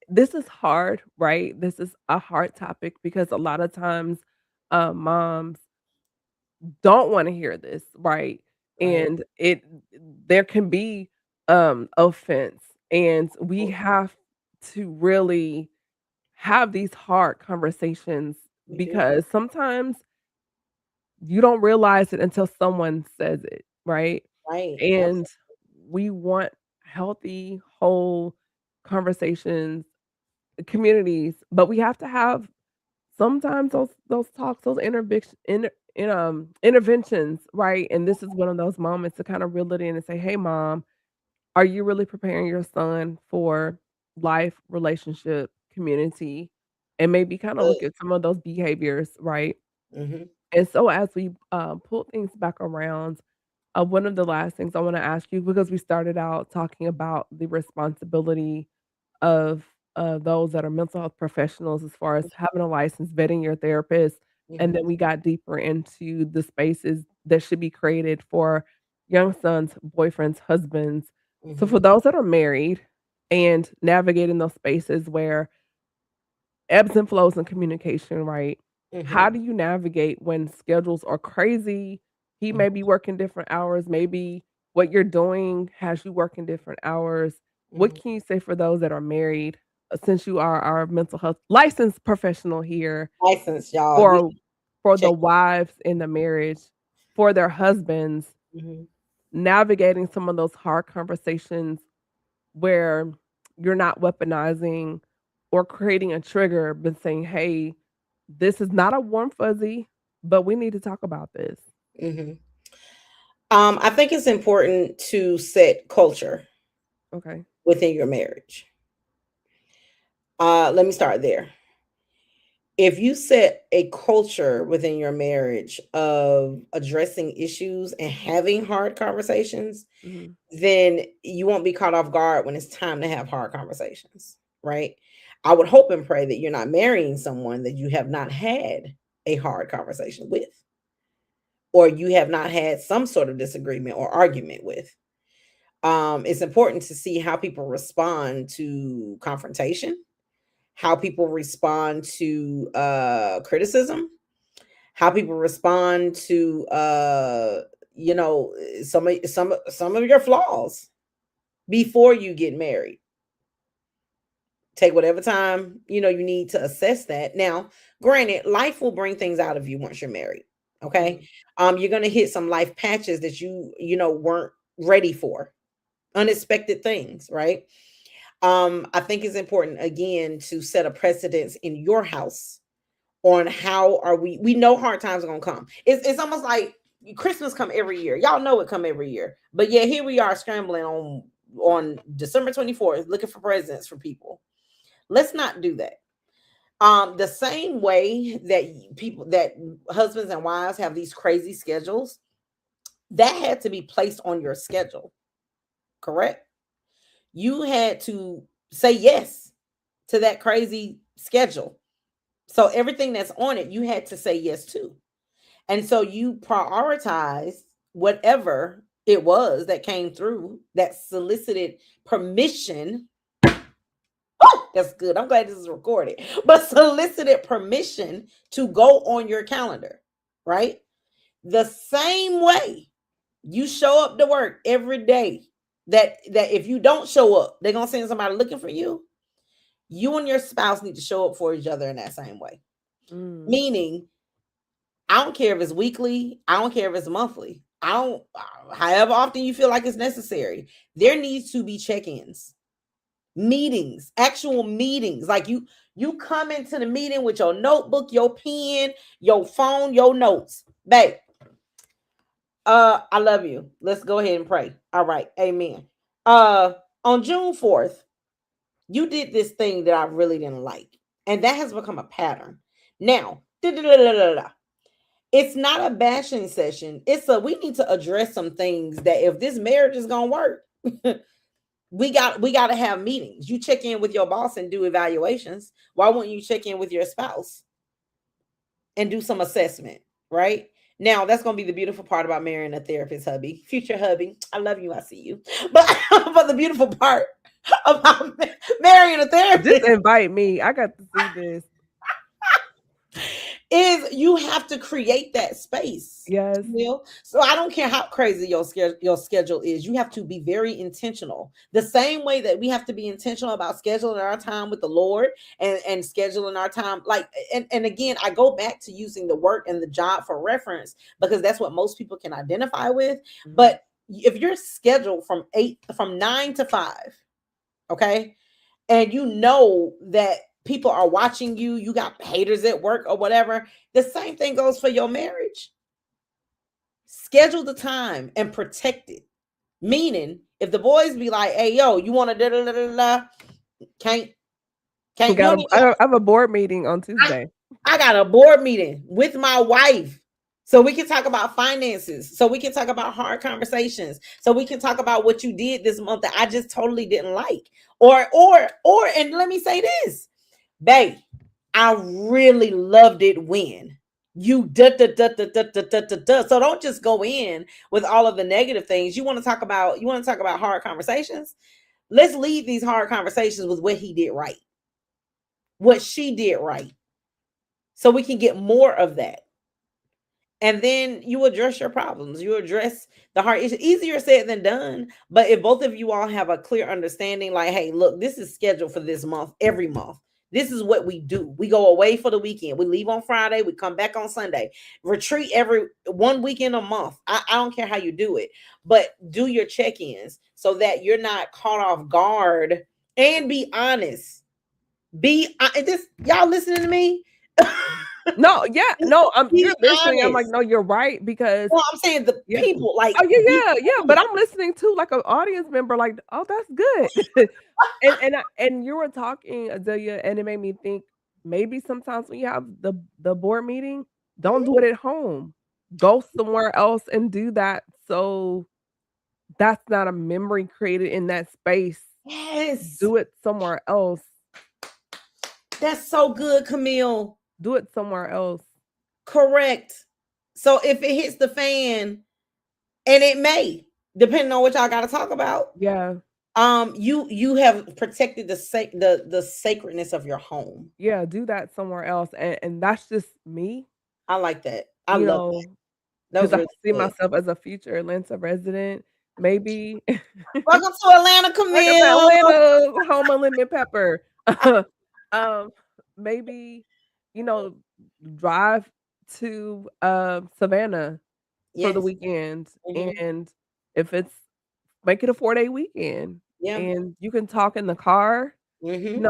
this is hard, right? This is a hard topic because a lot of times moms don't want to hear this, right? and there can be offense, and we have to really have these hard conversations because sometimes you don't realize it until someone says it, right? Right. And we want healthy, whole conversations, communities, but we have to have sometimes those talks, those interventions, right? And this is one of those moments to kind of reel it in and say, "Hey, mom, are you really preparing your son for life, relationship, community?" And maybe kind of look at some of those behaviors, right? Mhm. And so as we pull things back around, one of the last things I want to ask you, because we started out talking about the responsibility of those that are mental health professionals as far as having a license, vetting your therapist, and then we got deeper into the spaces that should be created for young sons, boyfriends, husbands. So for those that are married and navigating those spaces where ebbs and flows in communication, right? How do you navigate when schedules are crazy? He may be working different hours, maybe what you're doing has you working different hours. What can you say for those that are married, since you are our mental health licensed professional here, License, y'all. for the check. wives in the marriage, for their husbands, navigating some of those hard conversations where you're not weaponizing or creating a trigger, but saying, "Hey, this is not a warm fuzzy, but we need to talk about this." I think it's important to set culture Okay. within your marriage. Let me start there. If you set a culture within your marriage of addressing issues and having hard conversations, then you won't be caught off guard when it's time to have hard conversations, right? I would hope and pray that you're not marrying someone that you have not had a hard conversation with, or you have not had some sort of disagreement or argument with. It's important to see how people respond to confrontation, how people respond to criticism, how people respond to some of your flaws before you get married. Take whatever time you need to assess that. Now, granted, life will bring things out of you once you're married. Okay. You're going to hit some life patches that you weren't ready for, unexpected things, right? I think it's important again to set a precedence in your house on how are we know hard times are gonna come. It's almost like Christmas come every year. Y'all know it come every year. But yeah, here we are scrambling on December 24th looking for presents for people. Let's not do that. The same way that husbands and wives have these crazy schedules, that had to be placed on your schedule. Correct? You had to say yes to that crazy schedule. So everything that's on it, you had to say yes to. And so you prioritize whatever it was that came through that solicited permission. Oh, that's good. I'm glad this is recorded. But solicited permission to go on your calendar, right? The same way you show up to work every day, that if you don't show up, they're going to send somebody looking for you. You and your spouse need to show up for each other in that same way. Meaning, I don't care if it's weekly. I don't care if it's monthly. However often you feel like it's necessary, there needs to be check-ins, meetings, actual meetings. Like you come into the meeting with your notebook, your pen, your phone, your notes. Babe, I love you. Let's go ahead and pray. All right. Amen. On June 4th, you did this thing that I really didn't like. And that has become a pattern. Now, it's not a bashing session. We need to address some things that if this marriage is going to work, we got to have meetings. You check in with your boss and do evaluations. Why wouldn't you check in with your spouse and do some assessment, right? Now, that's going to be the beautiful part about marrying a therapist, hubby, future hubby. I love you. I see you. But the beautiful part about marrying a therapist. Just invite me. I got to see this. is you have to create that space. Yes. So I don't care how crazy your schedule is. You have to be very intentional. The same way that we have to be intentional about scheduling our time with the Lord and scheduling our time. Like, and again, I go back to using the work and the job for reference because that's what most people can identify with. Mhm. But if you're scheduled from 9 to 5, okay, and you know that people are watching you, you got haters at work or whatever, the same thing goes for your marriage. Schedule the time and protect it. Meaning, if the boys be like, hey, yo, you want to da-da-da-da-da, can't. I have a board meeting on Tuesday. I got a board meeting with my wife. So we can talk about finances. So we can talk about hard conversations. So we can talk about what you did this month that I just totally didn't like. Or, and let me say this, babe, I really loved it when you So don't just go in with all of the negative things. You want to talk about hard conversations? Let's lead these hard conversations with what he did right, what she did right, so we can get more of that. And then you address your problems. You address the hard issues. Easier said than done. But if both of you all have a clear understanding, like, hey, look, this is scheduled for this month, every month. This is what we do. We go away for the weekend. We leave on Friday. We come back on Sunday. Retreat every 1 weekend a month. I don't care how you do it, but do your check-ins so that you're not caught off guard, and be honest. Y'all listening to me? No, you're listening. I'm like, no, you're right, because I'm saying the people like, but I'm listening to like an audience member, like, oh, that's good. and you were talking, Adelia, and it made me think maybe sometimes when you have the board meeting, don't do it at home. Go somewhere else and do that. So that's not a memory created in that space. Yes. Do it somewhere else. That's so good, Camille. Do it somewhere else. Correct. So if it hits the fan, and it may, depending on what y'all got to talk about. Yeah. You have protected the sacredness of your home. Yeah, do that somewhere else. And that's just me. I like that. I love that. Because I see myself as a future Atlanta resident. Maybe. Welcome to Atlanta, Camille. Atlanta, home of lemon pepper. Maybe, drive to Savannah for the weekend. Mm-hmm. And if it's, make it a 4-day weekend. Yeah. And you can talk in the car. Mm-hmm.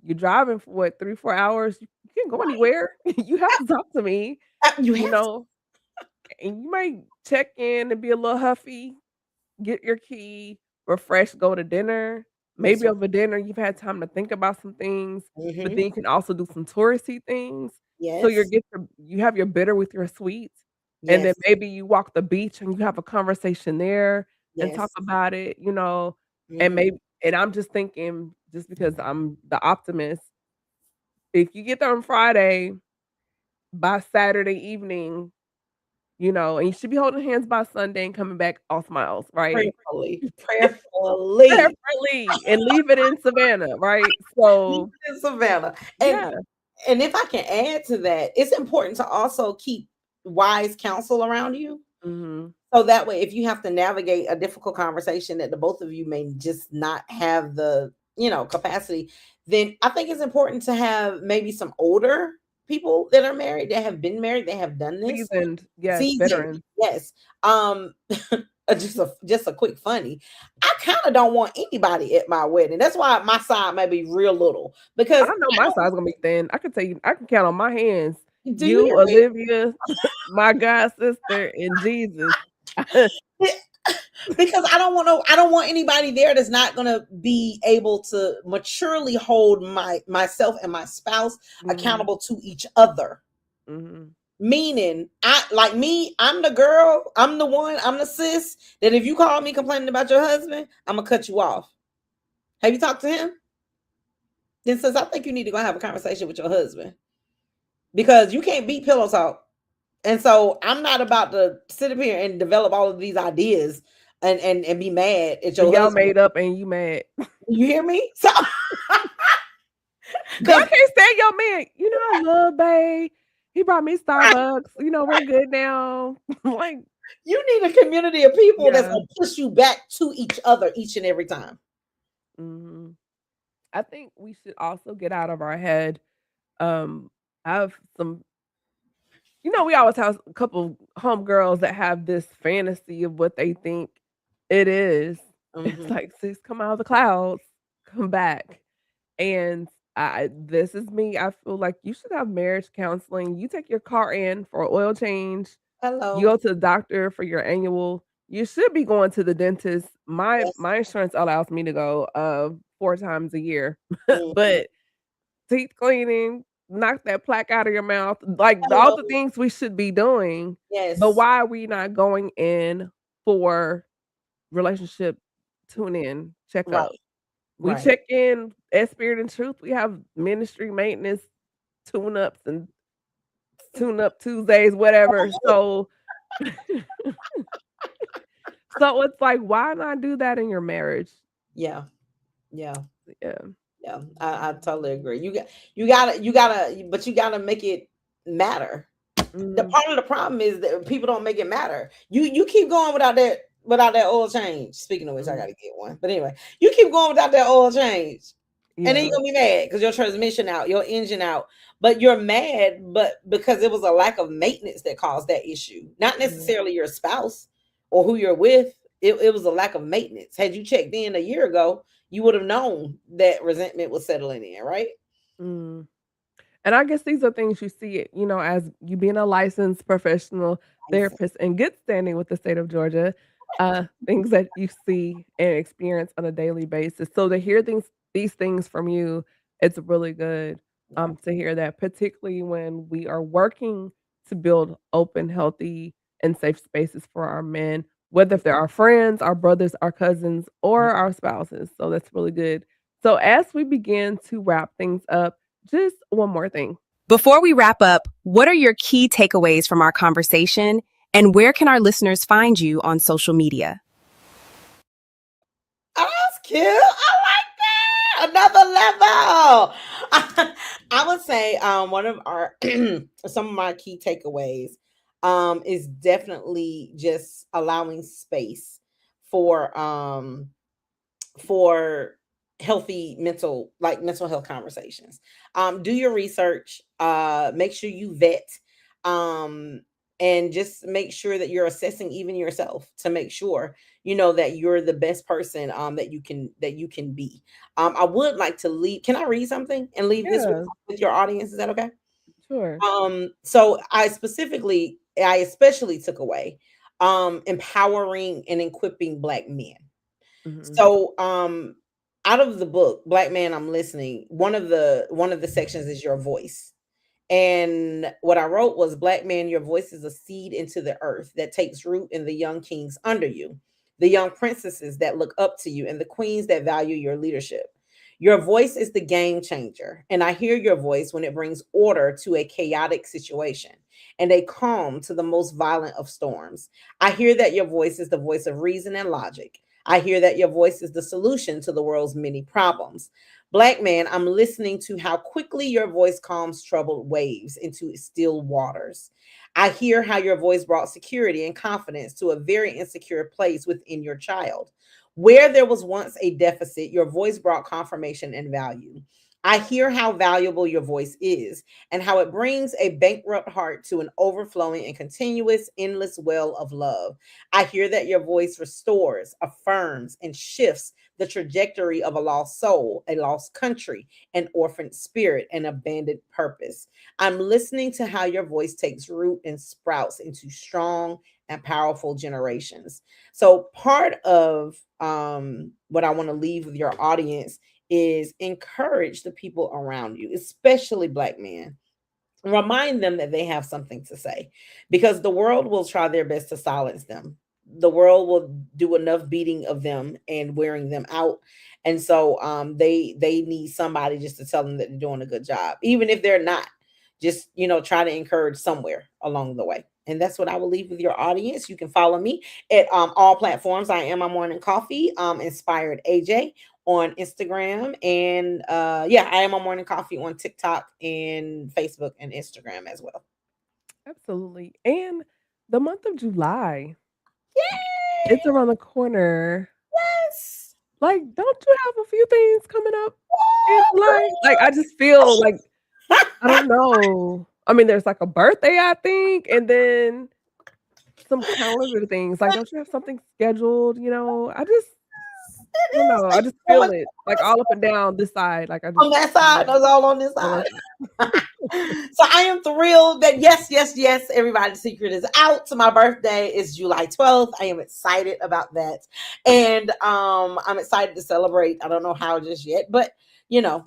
You're driving for what, 3-4 hours. You can't go anywhere. You have to talk to me. And you might check in and be a little huffy, get your key, refresh, go to dinner. Maybe over dinner, you've had time to think about some things, but then you can also do some touristy things. Yes. So you have your bitter with your sweet. Yes. And then maybe you walk the beach and you have a conversation there and talk about it, and I'm just thinking, just because I'm the optimist, if you get there on Friday, by Saturday evening, and you should be holding hands by Sunday and coming back all smiles, right? Prayerfully, and leave it in Savannah, right? So in Savannah, and if I can add to that, it's important to also keep wise counsel around you. Mm-hmm. So that way, if you have to navigate a difficult conversation that the both of you may just not have the capacity, then I think it's important to have maybe some older people that are married, that have been married, they have done this. Seasoned, veterans. Yes. Just a quick funny. I kind of don't want anybody at my wedding. That's why my side may be real little, because I know my side's gonna be thin. I can tell you, I can count on my hands. You Olivia, my god sister, and Jesus. Because I don't want anybody there that's not going to be able to maturely hold myself and my spouse accountable to each other. Mm-hmm. Meaning, I'm the girl, I'm the one, I'm the sis that if you call me complaining about your husband, I'm gonna cut you off. Have you talked to him? Then sis, I think you need to go have a conversation with your husband, because you can't beat pillow talk. And so I'm not about to sit up here and develop all of these ideas and be mad at your husband. Y'all made up and you mad. You hear me? So I can't stand your man. I love babe. He brought me Starbucks. We're good now. Like, You need a community of people that's yeah. gonna push you back to each other each and every time. Mhm. I think we should also get out of our head. I have some we always have a couple homegirls that have this fantasy of what they think it is. It's Mhm. like, "Sis, come out of the clouds, come back." And this is me. I feel like you should have marriage counseling. You take your car in for an oil change. You Hello. go to the doctor for your annual. You should be going to the dentist. My Yes. my insurance allows me to go 4 times a year. Mhm. But teeth cleaning, knock that plaque out of your mouth, like all Hello. the things we should be doing. But Yes. why are we not going in for relationship tune in, checkup? Right. We Right. check in at Spirit and Truth. We have ministry maintenance tune-ups and tune-up Tuesdays, whatever. So so it's like, why not do that in your marriage? Yeah. Yeah. Yeah. Yeah. I totally agree. But you gotta make it matter. The Mhm. part of the problem is that people don't make it matter. You keep going without that oil change. Speaking of which, I Mhm. gotta get one. But anyway, you keep going without that oil change. And then Yeah. you're gonna be mad because your transmission out, your engine out. But you're mad, but because it was a lack of maintenance that caused that issue, not Mhm. necessarily your spouse or who you're with. It was a lack of maintenance. Had you checked in a year ago, you would have known that resentment was settling in, right? Mm. And I guess these are things you see it, as you being a licensed professional License. therapist in good standing with the state of Georgia, things that you see and experience on a daily basis. So to hear these things from you, it's really good Yeah. to hear that, particularly when we are working to build open, healthy, and safe spaces for our men, whether if they're our friends, our brothers, our cousins, or our spouses. So that's really good. So as we begin to wrap things up, just one more thing. Before we wrap up, what are your key takeaways from our conversation, and where can our listeners find you on social media? Oh, that's cute. I like that. Another level. I would say one of our some of my key takeaways is definitely just allowing space for um for healthy mental health conversations. Do your research, make sure you vet, um and just make sure that you're assessing even yourself to make sure that you're the best person that you can be. I would like to leave. Can I read something and leave this with, Yeah, with your audience? Is that okay? sure. So I especially took away empowering and equipping Black men. Mhm, So, out of the book, Black Man, I'm Listening, one of the sections is your voice. And what I wrote was, Black man, your voice is a seed into the earth that takes root in the young kings under you, the young princesses that look up to you, and the queens that value your leadership. Your voice is the game changer. And I hear your voice when it brings order to a chaotic situation and a calm to the most violent of storms. I hear that your voice is the voice of reason and logic. I hear that your voice is the solution to the world's many problems. Black man, I'm listening to how quickly your voice calms troubled waves into still waters. I hear how your voice brought security and confidence to a very insecure place within your child. Where there was once a deficit, your voice brought confirmation and value. I hear how valuable your voice is and how it brings a bankrupt heart to an overflowing and continuous, endless well of love. I hear that your voice restores, affirms, and shifts the trajectory of a lost soul, a lost country, an orphaned spirit, an abandoned purpose. I'm listening to how your voice takes root and sprouts into strong and powerful generations. So, part of what I want to leave with your audience is encourage the people around you, especially Black men. Remind them that they have something to say because the world will try their best to silence them. The world will do enough beating of them and wearing them out. And so they need somebody just to tell them that they're doing a good job, even if they're not. Just try to encourage somewhere along the way. And that's what I will leave with your audience. You can follow me at all platforms. I am a morning coffee, inspired AJ on Instagram. And yeah, I am on Morning Coffee on TikTok and Facebook and Instagram as well. Absolutely. And the month of July, Yay! it's around the corner. Yes. Like, don't you have a few things coming up in Oh, July? Like, I just feel like, I don't know. I mean, there's like a birthday, I think, and then some calendar things. Like, don't you have something scheduled? it I don't is know. I like just feel it like all up and down this side. Like, I just on that side. That's all on this on side. that side. So I am thrilled that yes, everybody's secret is out. So my birthday is July 12th. I am excited about that. And I'm excited to celebrate. I don't know how just yet, but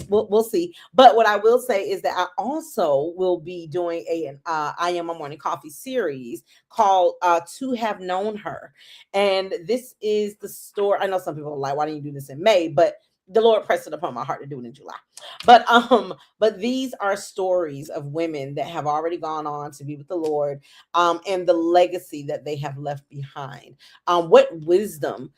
we'll see. But what I will say is that I also will be doing I Am a Morning Coffee series called To Have Known Her. And this is the story. I know some people are like, why don't you do this in May? But the Lord pressed it upon my heart to do it in July. But these are stories of women that have already gone on to be with the Lord, and the legacy that they have left behind. What wisdom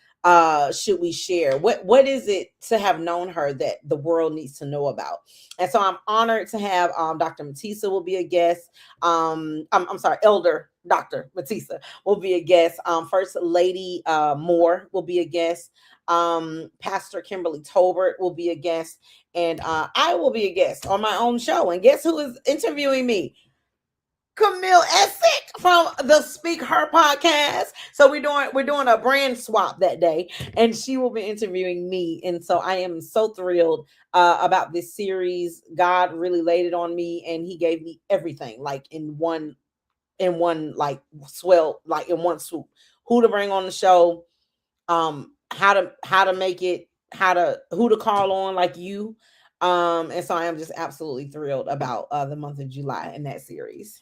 should we share? What is it to have known her that the world needs to know about? And so I'm honored to have Dr. Matisa will be a guest. I'm sorry, Elder Dr. Matisa will be a guest. First Lady Moore will be a guest. Pastor Kimberly Tolbert will be a guest, and I will be a guest on my own show. And guess who is interviewing me? Camille Essick from the SpeakHer Podcast. So we're doing a brand swap that day, and she will be interviewing me. And so I am so thrilled about this series. God really laid it on me, and He gave me everything, like in one like swell, like in one swoop. Who to bring on the show, how to make it, who to call on, like you. And so I am just absolutely thrilled about the month of July and that series.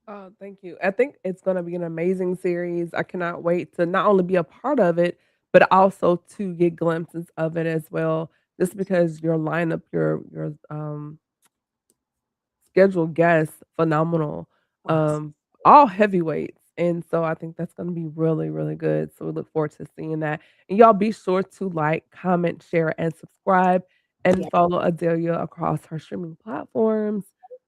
Oh, thank you. I think it's going to be an amazing series. I cannot wait to not only be a part of it, but also to get glimpses of it as well. Just because your lineup, your scheduled guests, phenomenal, all heavyweights, and so I think that's going to be really, really good. So we look forward to seeing that. And y'all be sure to like, comment, share, and subscribe, and Yeah. follow Adelia across her streaming platforms.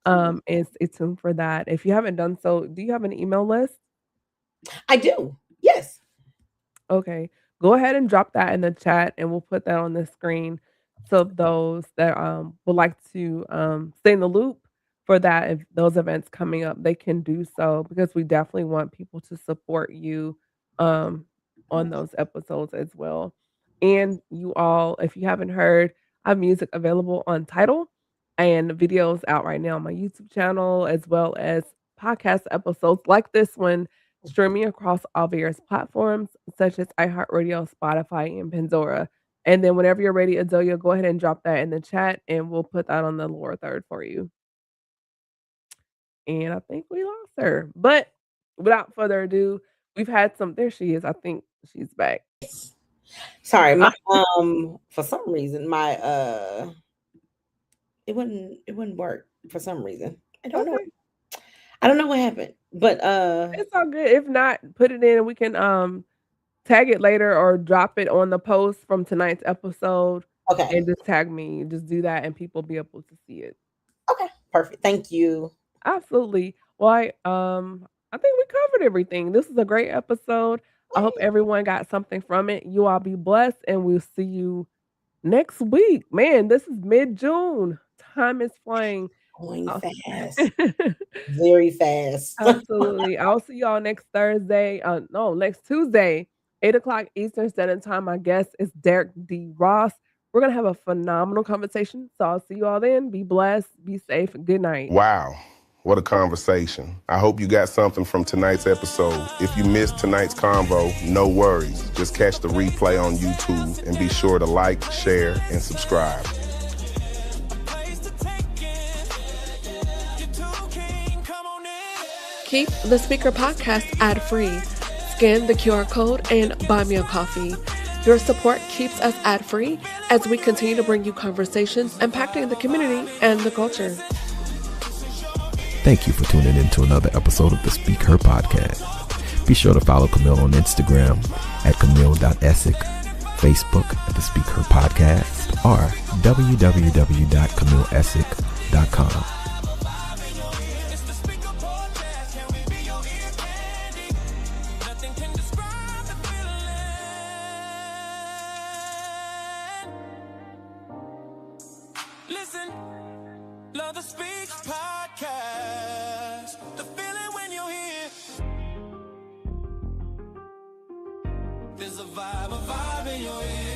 And stay tuned for that. If you haven't done so, do you have an email list? I do. Yes. Okay. Go ahead and drop that in the chat, and we'll put that on the screen. So those that would like to stay in the loop for that, if those events coming up, they can do so, because we definitely want people to support you on those episodes as well. And you all, if you haven't heard, I have music available on Tidal, and videos out right now on my YouTube channel, as well as podcast episodes like this one, streaming across all various platforms such as iHeartRadio, Spotify, and Pandora. And then whenever you're ready, Adelia, go ahead and drop that in the chat, and we'll put that on the lower third for you. And I think we lost her. But without further ado, we've had there she is. I think she's back. Sorry, my for some reason my it wouldn't work for some reason. I don't know what happened, but it's all good. If not, put it in and we can tag it later or drop it on the post from tonight's episode. Okay. And just tag me. Just do that and people will be able to see it. Okay, perfect. Thank you. Absolutely. Well, I think we covered everything. This is a great episode. I hope everyone got something from it. You all be blessed, and we'll see you next week. Man, this is mid-June. Time is flying. Going fast. Very fast. Absolutely. I'll see y'all next Thursday. Next Tuesday, 8:00 Eastern Standard Time. My guest is Derek D. Ross. We're going to have a phenomenal conversation. So I'll see you all then. Be blessed. Be safe. Good night. Wow. What a conversation. I hope you got something from tonight's episode. If you missed tonight's convo, no worries. Just catch the replay on YouTube and be sure to like, share, and subscribe. Keep the SpeakHer Podcast ad-free. Scan the QR code and buy me a coffee. Your support keeps us ad-free as we continue to bring you conversations impacting the community and the culture. Thank you for tuning in to another episode of the SpeakHer Podcast. Be sure to follow Camille on Instagram at camille.essick, Facebook at the SpeakHer Podcast, or www.camilleessick.com. Podcast. The feeling when you're here. There's a vibe in your ear.